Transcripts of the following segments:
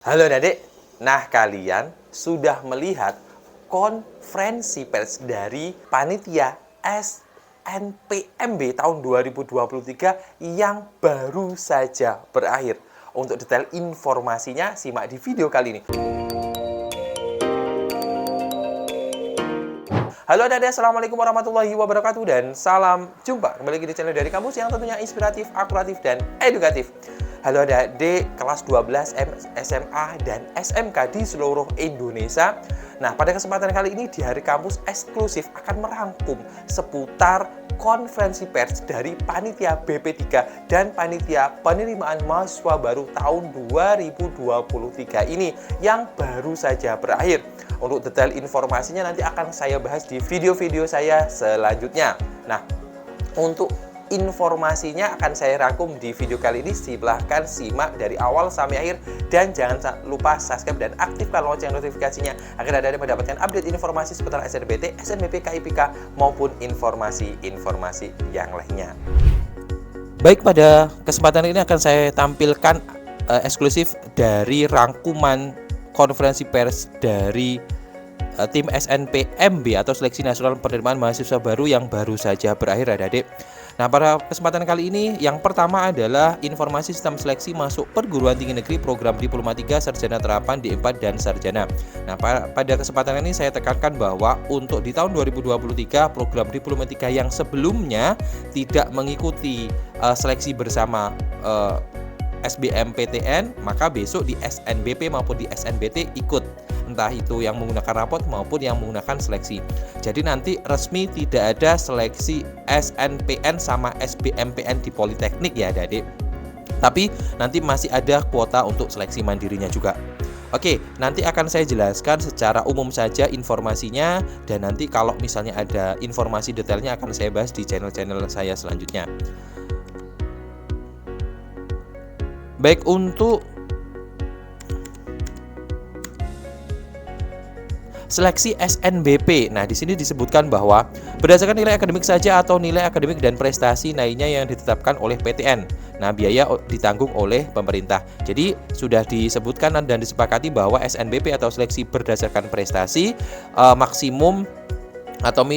Halo adik, nah kalian sudah melihat konferensi pers dari panitia SNPMB tahun 2023 yang baru saja berakhir. Untuk detail informasinya simak di video kali ini. Halo adik-adik, assalamualaikum warahmatullahi wabarakatuh dan salam jumpa kembali lagi di channel dari kampus yang tentunya inspiratif, akuratif, dan edukatif. Halo adik-adik kelas 12 SMA dan SMK di seluruh Indonesia. Nah, pada kesempatan kali ini di hari kampus eksklusif akan merangkum seputar konferensi pers dari panitia BP3 dan panitia penerimaan mahasiswa baru tahun 2023 ini yang baru saja berakhir. Untuk detail informasinya nanti akan saya bahas di video-video saya selanjutnya. Nah, untuk informasinya akan saya rangkum di video kali ini. Silahkan simak dari awal sampai akhir dan jangan lupa subscribe dan aktifkan lonceng notifikasinya agar Anda mendapatkan update informasi seputar SNBT, SNBP, KIPK maupun informasi-informasi yang lainnya. Baik, pada kesempatan ini akan saya tampilkan eksklusif dari rangkuman konferensi pers dari tim SNPMB atau Seleksi Nasional Penerimaan Mahasiswa Baru yang baru saja berakhir adik-adik. Nah, pada kesempatan kali ini yang pertama adalah informasi sistem seleksi masuk perguruan tinggi negeri program Diploma 3, Sarjana Terapan, D4 dan Sarjana. Nah, pada kesempatan ini saya tekankan bahwa untuk di tahun 2023 program Diploma 3 yang sebelumnya tidak mengikuti seleksi bersama SBMPTN, maka besok di SNBP maupun di SNBT ikut, entah itu yang menggunakan rapot maupun yang menggunakan seleksi. Jadi nanti resmi tidak ada seleksi SNPN sama SBMPN di Politeknik ya adik-adik. Tapi nanti masih ada kuota untuk seleksi mandirinya juga. Oke, nanti akan saya jelaskan secara umum saja informasinya, dan nanti kalau misalnya ada informasi detailnya akan saya bahas di channel-channel saya selanjutnya. Baik, untuk seleksi SNBP. Nah, di sini disebutkan bahwa berdasarkan nilai akademik saja atau nilai akademik dan prestasi lainnya yang ditetapkan oleh PTN. Nah, biaya ditanggung oleh pemerintah. Jadi, sudah disebutkan dan disepakati bahwa SNBP atau seleksi berdasarkan prestasi maksimum atau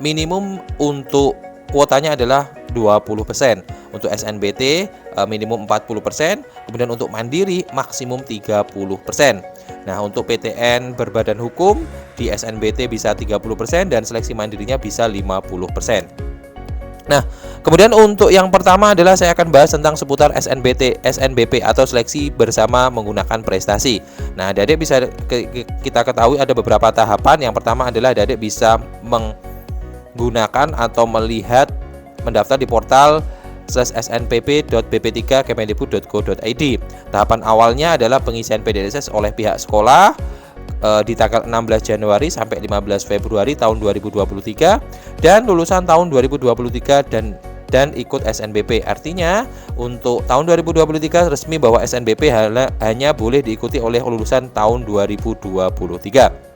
minimum untuk kuotanya adalah 20%. Untuk SNBT minimum 40%, kemudian untuk mandiri maksimum 30%. Nah, untuk PTN berbadan hukum di SNBT bisa 30% dan seleksi mandirinya bisa 50%. Nah, kemudian untuk yang pertama adalah saya akan bahas tentang seputar SNBT, SNBP atau seleksi bersama menggunakan prestasi. Nah, adik-adik bisa kita ketahui ada beberapa tahapan. Yang pertama adalah adik-adik bisa menggunakan atau mendaftar di portal snpp.bp3kemendikbud.go.id. Tahapan awalnya adalah pengisian PDSS oleh pihak sekolah di tanggal 16 Januari sampai 15 Februari tahun 2023 dan lulusan tahun 2023 dan ikut SNBP. Artinya untuk tahun 2023 resmi bahwa SNBP hanya boleh diikuti oleh lulusan tahun 2023.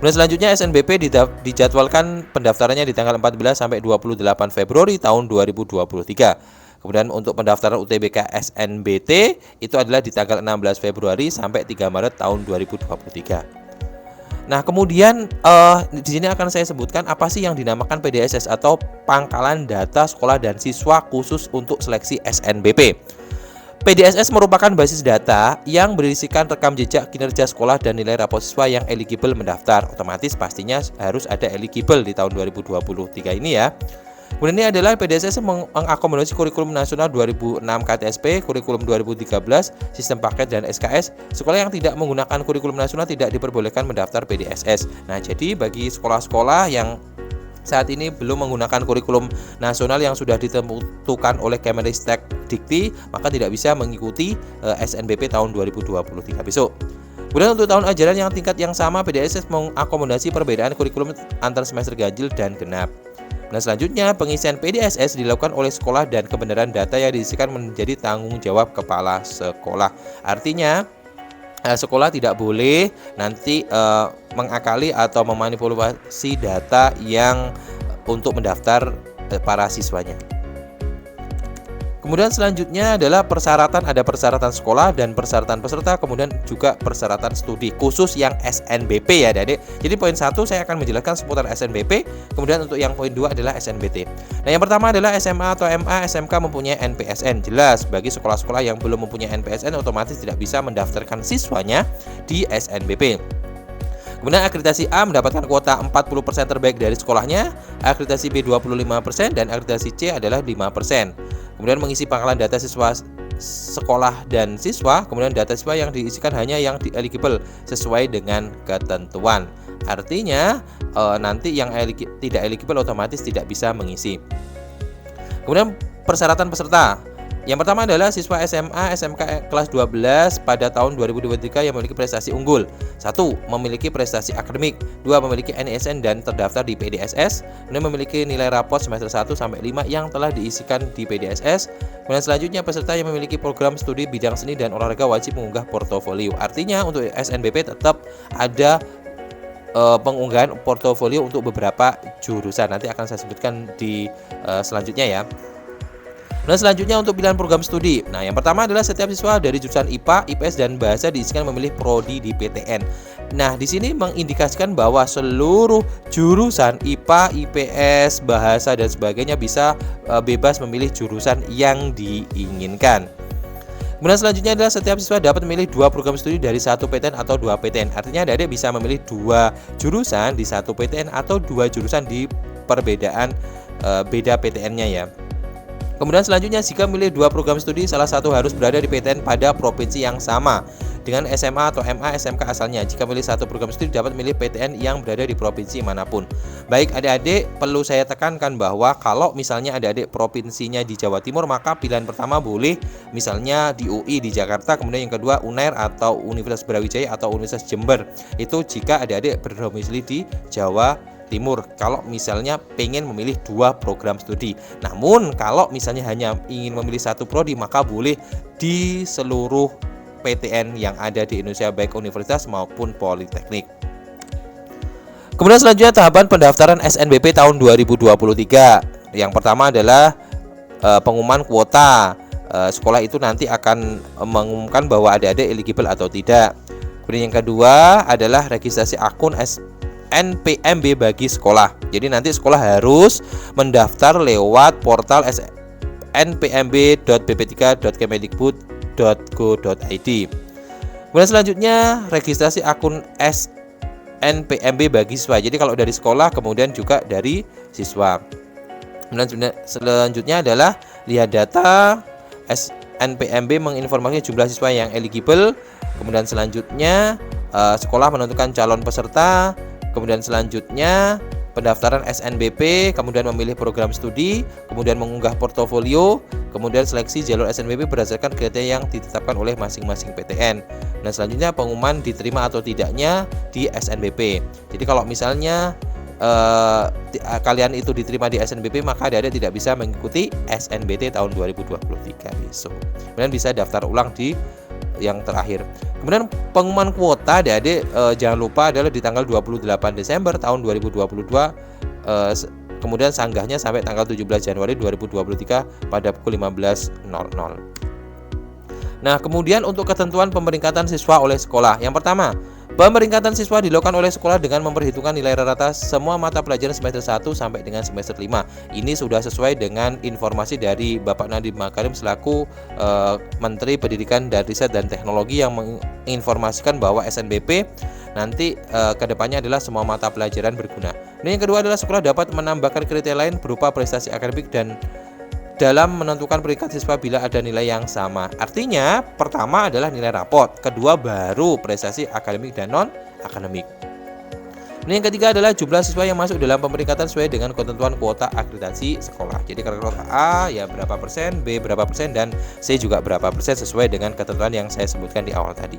Kemudian selanjutnya SNBP dijadwalkan pendaftarannya di tanggal 14 sampai 28 Februari tahun 2023. Kemudian untuk pendaftaran UTBK SNBT itu adalah di tanggal 16 Februari sampai 3 Maret tahun 2023. Nah, kemudian di sini akan saya sebutkan apa sih yang dinamakan PDSS atau Pangkalan Data Sekolah dan Siswa Khusus untuk Seleksi SNBP. PDSS merupakan basis data yang berisikan rekam jejak kinerja sekolah dan nilai rapot siswa yang eligible mendaftar. Otomatis pastinya harus ada eligible di tahun 2023 ini ya. Kemudian ini adalah PDSS mengakomodasi kurikulum nasional 2006 KTSP, kurikulum 2013, sistem paket dan SKS. Sekolah yang tidak menggunakan kurikulum nasional tidak diperbolehkan mendaftar PDSS. Nah, jadi bagi sekolah-sekolah yang saat ini belum menggunakan kurikulum nasional yang sudah ditentukan oleh Kemenristek Dikti, maka tidak bisa mengikuti SNBP tahun 2023 besok. Kemudian untuk tahun ajaran yang tingkat yang sama, PDSS mengakomodasi perbedaan kurikulum antar semester ganjil dan genap. Nah, selanjutnya pengisian PDSS dilakukan oleh sekolah dan kebenaran data yang diisikan menjadi tanggung jawab kepala sekolah. Artinya sekolah tidak boleh nanti mengakali atau memanipulasi data yang untuk mendaftar para siswanya. Kemudian selanjutnya adalah persyaratan, ada persyaratan sekolah dan persyaratan peserta, kemudian juga persyaratan studi khusus yang SNBP ya Adik. Jadi poin 1 saya akan menjelaskan seputar SNBP, kemudian untuk yang poin 2 adalah SNBT. Nah, yang pertama adalah SMA atau MA, SMK mempunyai NPSN. Jelas bagi sekolah-sekolah yang belum mempunyai NPSN otomatis tidak bisa mendaftarkan siswanya di SNBP. Kemudian akreditasi A mendapatkan kuota 40% terbaik dari sekolahnya, akreditasi B 25% dan akreditasi C adalah 5%. Kemudian mengisi pangkalan data siswa sekolah dan siswa, kemudian data siswa yang diisikan hanya yang eligible sesuai dengan ketentuan. Artinya nanti yang tidak eligible otomatis tidak bisa mengisi. Kemudian persyaratan peserta. Yang pertama adalah siswa SMA, SMK kelas 12 pada tahun 2023 yang memiliki prestasi unggul. 1. Memiliki prestasi akademik. 2. Memiliki NISN dan terdaftar di PDSS. Kemudian memiliki nilai raport semester 1 sampai 5 yang telah diisikan di PDSS. Kemudian selanjutnya peserta yang memiliki program studi bidang seni dan olahraga wajib mengunggah portofolio. Artinya untuk SNBP tetap ada pengunggahan portofolio untuk beberapa jurusan. Nanti akan saya sebutkan di selanjutnya ya. Nah, selanjutnya untuk pilihan program studi. Nah, yang pertama adalah setiap siswa dari jurusan IPA, IPS dan bahasa diisikan memilih prodi di PTN. Nah, di sini mengindikasikan bahwa seluruh jurusan IPA, IPS, bahasa dan sebagainya bisa bebas memilih jurusan yang diinginkan. Kemudian selanjutnya adalah setiap siswa dapat memilih 2 program studi dari 1 PTN atau 2 PTN. Artinya adik bisa memilih 2 jurusan di 1 PTN atau 2 jurusan di perbedaan beda PTN-nya ya. Kemudian selanjutnya jika memilih 2 program studi, salah satu harus berada di PTN pada provinsi yang sama dengan SMA atau MA, SMK asalnya. Jika memilih 1 program studi dapat memilih PTN yang berada di provinsi manapun. Baik adik-adik, perlu saya tekankan bahwa kalau misalnya adik-adik provinsinya di Jawa Timur, maka pilihan pertama boleh misalnya di UI di Jakarta, kemudian yang kedua UNER atau Universitas Brawijaya atau Universitas Jember. Itu jika adik-adik berdomisili di Jawa Timur, kalau misalnya pengen memilih 2 program studi. Namun kalau misalnya hanya ingin memilih 1 prodi, maka boleh di seluruh PTN yang ada di Indonesia, baik universitas maupun politeknik. Kemudian selanjutnya tahapan pendaftaran SNBP tahun 2023. Yang pertama adalah pengumuman kuota. Sekolah itu nanti akan mengumumkan bahwa adik-adik eligible atau tidak. Kemudian yang kedua adalah registrasi akun NPMB bagi sekolah. Jadi nanti sekolah harus mendaftar lewat portal npmb.bp3.kemendikbud.go.id. Kemudian selanjutnya registrasi akun SNPMB bagi siswa. Jadi kalau dari sekolah kemudian juga dari siswa. Kemudian selanjutnya adalah lihat data SNPMB menginformasikan jumlah siswa yang eligible. Kemudian selanjutnya sekolah menentukan calon peserta. Kemudian selanjutnya pendaftaran SNBP, kemudian memilih program studi, kemudian mengunggah portofolio, kemudian seleksi jalur SNBP berdasarkan kriteria yang ditetapkan oleh masing-masing PTN. Nah, selanjutnya pengumuman diterima atau tidaknya di SNBP. Jadi kalau misalnya kalian itu diterima di SNBP, maka adik-adik tidak bisa mengikuti SNBT tahun 2023 besok. Kemudian bisa daftar ulang di yang terakhir. Kemudian pengumuman kuota adik-adik jangan lupa adalah di tanggal 28 Desember tahun 2022, kemudian sanggahnya sampai tanggal 17 Januari 2023 pada pukul 15.00. Nah, kemudian untuk ketentuan pemeringkatan siswa oleh sekolah. Yang pertama, pemeringkatan siswa dilakukan oleh sekolah dengan memperhitungkan nilai rata semua mata pelajaran semester 1 sampai dengan semester 5. Ini sudah sesuai dengan informasi dari Bapak Nadiem Makarim selaku Menteri Pendidikan dan Riset dan Teknologi yang menginformasikan bahwa SNBP nanti kedepannya adalah semua mata pelajaran berguna. Ini yang kedua adalah sekolah dapat menambahkan kriteria lain berupa prestasi akademik dan dalam menentukan peringkat siswa bila ada nilai yang sama. Artinya pertama adalah nilai raport, kedua baru prestasi akademik dan non akademik. Ini yang ketiga adalah jumlah siswa yang masuk dalam pemeringkatan sesuai dengan ketentuan kuota akreditasi sekolah. Jadi kuota A ya berapa persen, B berapa persen, dan C juga berapa persen sesuai dengan ketentuan yang saya sebutkan di awal tadi.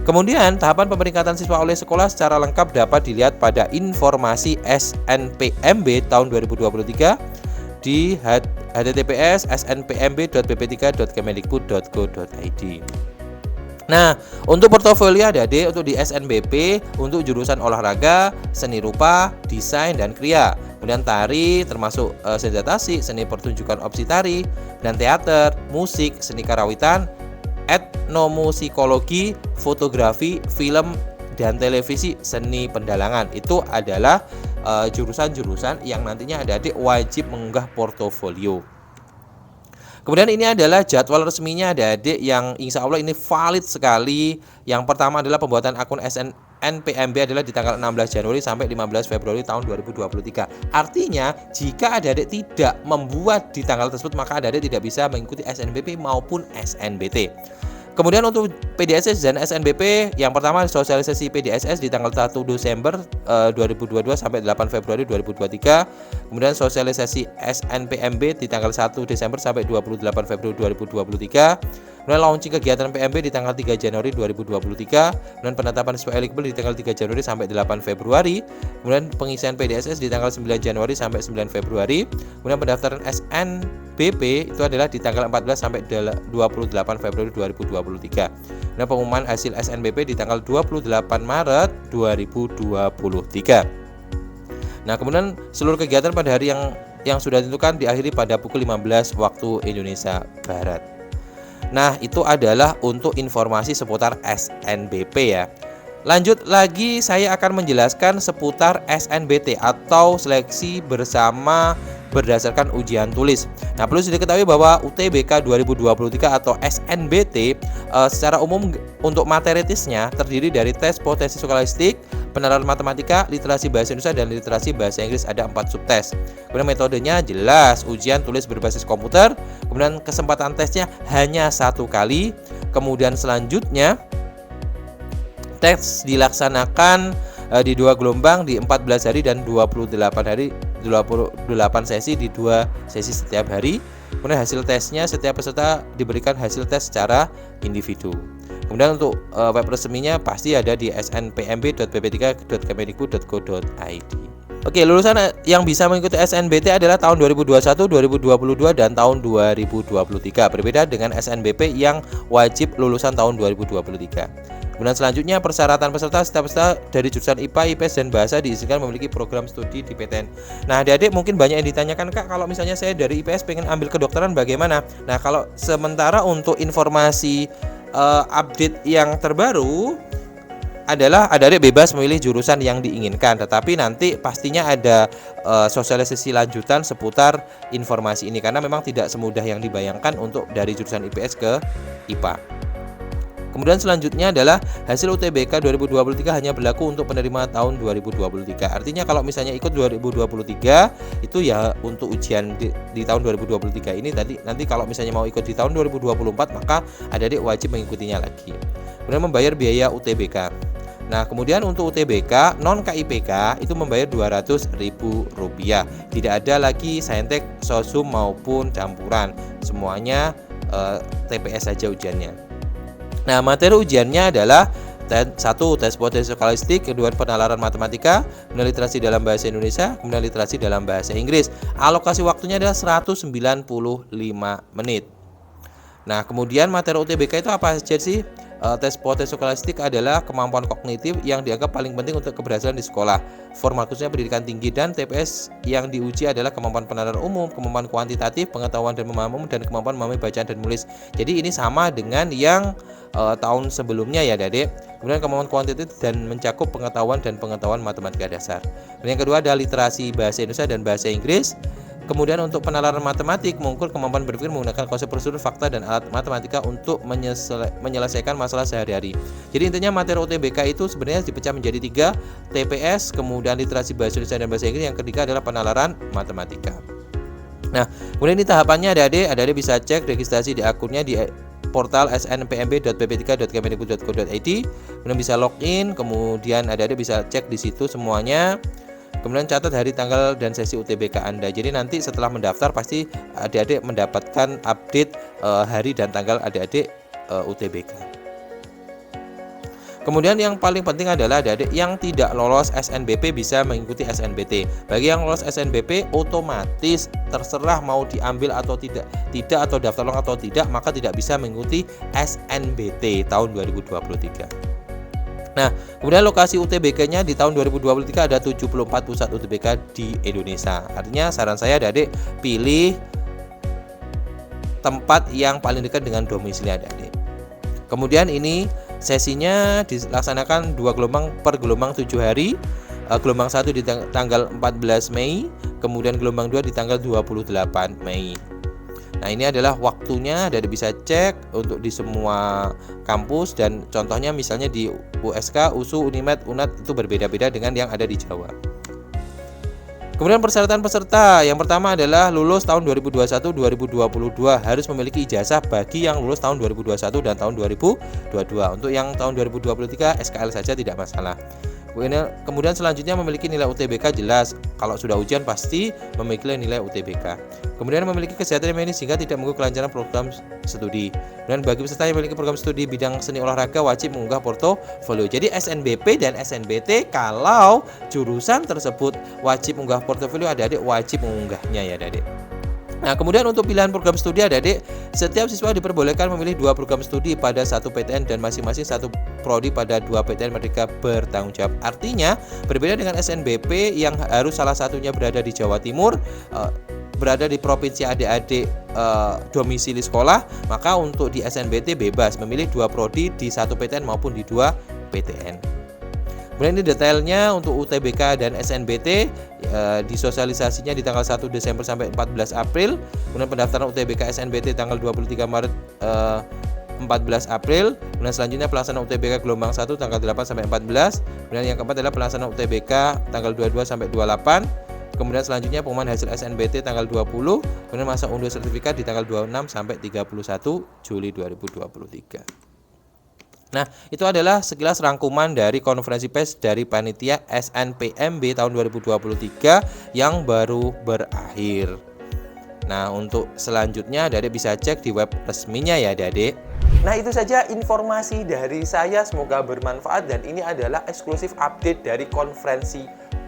Kemudian tahapan pemeringkatan siswa oleh sekolah secara lengkap dapat dilihat pada informasi SNPMB tahun 2023 di https snpmb.bp3.kemendikbud.go.id. Nah, untuk portofolio adik-adik untuk di SNBP untuk jurusan olahraga, seni rupa, desain dan kriya. Kemudian tari termasuk seni adaptasi, seni pertunjukan opsi tari, dan teater, musik, seni karawitan, etnomusikologi, fotografi, film, dan televisi, seni pendalangan. Itu adalah jurusan-jurusan yang nantinya adik-adik wajib mengunggah portofolio. Kemudian ini adalah jadwal resminya adik-adik yang insya Allah ini valid sekali. Yang pertama adalah pembuatan akun SNMPMB adalah di tanggal 16 Januari sampai 15 Februari tahun 2023. Artinya jika adik-adik tidak membuat di tanggal tersebut maka adik-adik tidak bisa mengikuti SNBP maupun SNBT. Kemudian untuk PDSS dan SNBP, yang pertama sosialisasi PDSS di tanggal 1 Desember 2022 sampai 8 Februari 2023. Kemudian sosialisasi SNPMB di tanggal 1 Desember sampai 28 Februari 2023. Kemudian launching kegiatan PMB di tanggal 3 Januari 2023. Kemudian penetapan siswa eligible di tanggal 3 Januari sampai 8 Februari. Kemudian pengisian PDSS di tanggal 9 Januari sampai 9 Februari. Kemudian pendaftaran SNBP itu adalah di tanggal 14 sampai 28 Februari 2023. Nah, pengumuman hasil SNBP di tanggal 28 Maret 2023. Nah, kemudian seluruh kegiatan pada hari yang sudah ditentukan diakhiri pada pukul 15 waktu Indonesia Barat. Nah, itu adalah untuk informasi seputar SNBP ya. Lanjut lagi, saya akan menjelaskan seputar SNBT atau seleksi bersama berdasarkan ujian tulis. Nah, perlu diketahui bahwa UTBK 2023 atau SNBT secara umum untuk materi tesnya terdiri dari tes potensi skolastik, penalaran matematika, literasi bahasa Indonesia, dan literasi bahasa Inggris. Ada 4 subtes. Kemudian metodenya jelas, ujian tulis berbasis komputer. Kemudian kesempatan tesnya hanya 1 kali. Kemudian selanjutnya tes dilaksanakan di 2 gelombang di 14 hari dan 28 sesi di 2 sesi setiap hari. Kemudian hasil tesnya setiap peserta diberikan hasil tes secara individu. Kemudian untuk web resminya pasti ada di snpmb.pp3.kemendikbud.go.id. Oke, lulusan yang bisa mengikuti SNBT adalah tahun 2021, 2022, dan tahun 2023. Berbeda dengan SNBP yang wajib lulusan tahun 2023. Kemudian selanjutnya persyaratan peserta setiap peserta dari jurusan IPA, IPS, dan bahasa diizinkan memiliki program studi di PTN. Nah, adik-adik mungkin banyak yang ditanyakan, Kak, kalau misalnya saya dari IPS pengen ambil kedokteran bagaimana? Nah, kalau sementara untuk informasi update yang terbaru adalah adik-adik bebas memilih jurusan yang diinginkan, tetapi nanti pastinya ada sosialisasi lanjutan seputar informasi ini karena memang tidak semudah yang dibayangkan untuk dari jurusan IPS ke IPA. Kemudian selanjutnya adalah hasil UTBK 2023 hanya berlaku untuk penerima tahun 2023. Artinya kalau misalnya ikut 2023 itu ya untuk ujian di tahun 2023 ini nanti kalau misalnya mau ikut di tahun 2024 maka adik-adik wajib mengikutinya lagi. Kemudian membayar biaya UTBK. Nah, kemudian untuk UTBK non KIPK itu membayar Rp200.000. Tidak ada lagi saintek, sosum maupun campuran. Semuanya TPS saja ujiannya. Nah, materi ujiannya adalah 1. Tes potensi skolastik, kedua penalaran matematika, kemudian literasi dalam bahasa Indonesia, kemudian literasi dalam bahasa Inggris. Alokasi waktunya adalah 195 menit. Nah, kemudian materi UTBK itu apa saja sih? Tes potensi skolastik adalah kemampuan kognitif yang dianggap paling penting untuk keberhasilan di sekolah. Formal khususnya pendidikan tinggi, dan TPS yang diuji adalah kemampuan penalaran umum, kemampuan kuantitatif, pengetahuan dan memahami umum, dan kemampuan memahami bacaan dan menulis. Jadi ini sama dengan yang tahun sebelumnya ya, Adik. Kemudian kemampuan kuantitatif dan mencakup pengetahuan dan pengetahuan matematika dasar. Dan yang kedua adalah literasi bahasa Indonesia dan bahasa Inggris. Kemudian untuk penalaran matematik mengukur kemampuan berpikir menggunakan konsep prosedur, fakta, dan alat matematika untuk menyelesaikan masalah sehari-hari. Jadi intinya materi UTBK itu sebenarnya dipecah menjadi 3, TPS, kemudian literasi bahasa Indonesia dan bahasa Inggris, yang ketiga adalah penalaran matematika. Nah, kemudian ini tahapannya adik-adik bisa cek registrasi di akunnya di portal snpmb.pp3.kemendikbud.go.id. Kemudian bisa login, kemudian adik-adik bisa cek di situ semuanya. Kemudian catat hari, tanggal, dan sesi UTBK Anda. Jadi nanti setelah mendaftar pasti adik-adik mendapatkan update hari dan tanggal adik-adik UTBK. Kemudian yang paling penting adalah adik-adik yang tidak lolos SNBP bisa mengikuti SNBT. Bagi yang lolos SNBP otomatis terserah mau diambil atau tidak atau daftar ulang atau tidak, maka tidak bisa mengikuti SNBT tahun 2023. Nah, kemudian lokasi UTBK-nya di tahun 2023 ada 74 pusat UTBK di Indonesia. Artinya saran saya adik-adik pilih tempat yang paling dekat dengan domisili adik-adik. Kemudian ini sesinya dilaksanakan 2 gelombang per gelombang 7 hari. Gelombang 1 di tanggal 14 Mei, kemudian gelombang 2 di tanggal 28 Mei. Nah, ini adalah waktunya, dari bisa cek untuk di semua kampus, dan contohnya misalnya di USK, USU, Unimed, UNAD itu berbeda-beda dengan yang ada di Jawa. Kemudian persyaratan peserta, yang pertama adalah lulus tahun 2021-2022, harus memiliki ijazah bagi yang lulus tahun 2021 dan tahun 2022. Untuk yang tahun 2023 SKL saja tidak masalah. Kemudian selanjutnya memiliki nilai UTBK jelas. Kalau sudah ujian pasti memiliki nilai UTBK. Kemudian memiliki kesehatan medis sehingga tidak mengganggu kelancaran program studi. Dan bagi peserta yang memiliki program studi bidang seni olahraga wajib mengunggah portofolio. Jadi SNBP dan SNBT kalau jurusan tersebut wajib mengunggah portofolio, adik-adik wajib mengunggahnya ya adik-adik. Nah, kemudian untuk pilihan program studi adik-adik, setiap siswa diperbolehkan memilih 2 program studi pada 1 PTN dan masing-masing 1 prodi pada 2 PTN Merdeka bertanggung jawab. Artinya, berbeda dengan SNBP yang harus salah satunya berada di Jawa Timur, berada di provinsi adik-adik domisili sekolah, maka untuk di SNBT bebas memilih 2 prodi di 1 PTN maupun di 2 PTN. Kemudian ini detailnya untuk UTBK dan SNBT, disosialisasinya di tanggal 1 Desember sampai 14 April. Kemudian pendaftaran UTBK SNBT tanggal 23 Maret 14 April. Kemudian selanjutnya pelaksanaan UTBK gelombang 1 tanggal 8 sampai 14. Kemudian yang keempat adalah pelaksanaan UTBK tanggal 22 sampai 28. Kemudian selanjutnya pengumuman hasil SNBT tanggal 20. Kemudian masa unduh sertifikat di tanggal 26 sampai 31 Juli 2023. Nah, itu adalah sekilas rangkuman dari konferensi pers dari panitia SNPMB tahun 2023 yang baru berakhir. Nah, untuk selanjutnya adik-adik bisa cek di web resminya ya adik-adik. Nah, itu saja informasi dari saya, semoga bermanfaat, dan ini adalah eksklusif update dari konferensi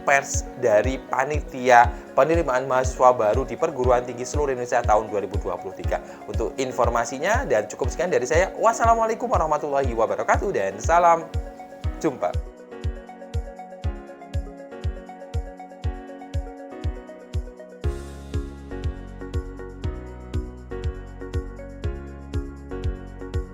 pers dari panitia penerimaan mahasiswa baru di perguruan tinggi seluruh Indonesia tahun 2023. Untuk informasinya, dan cukup sekian dari saya. Wassalamualaikum warahmatullahi wabarakatuh dan salam jumpa.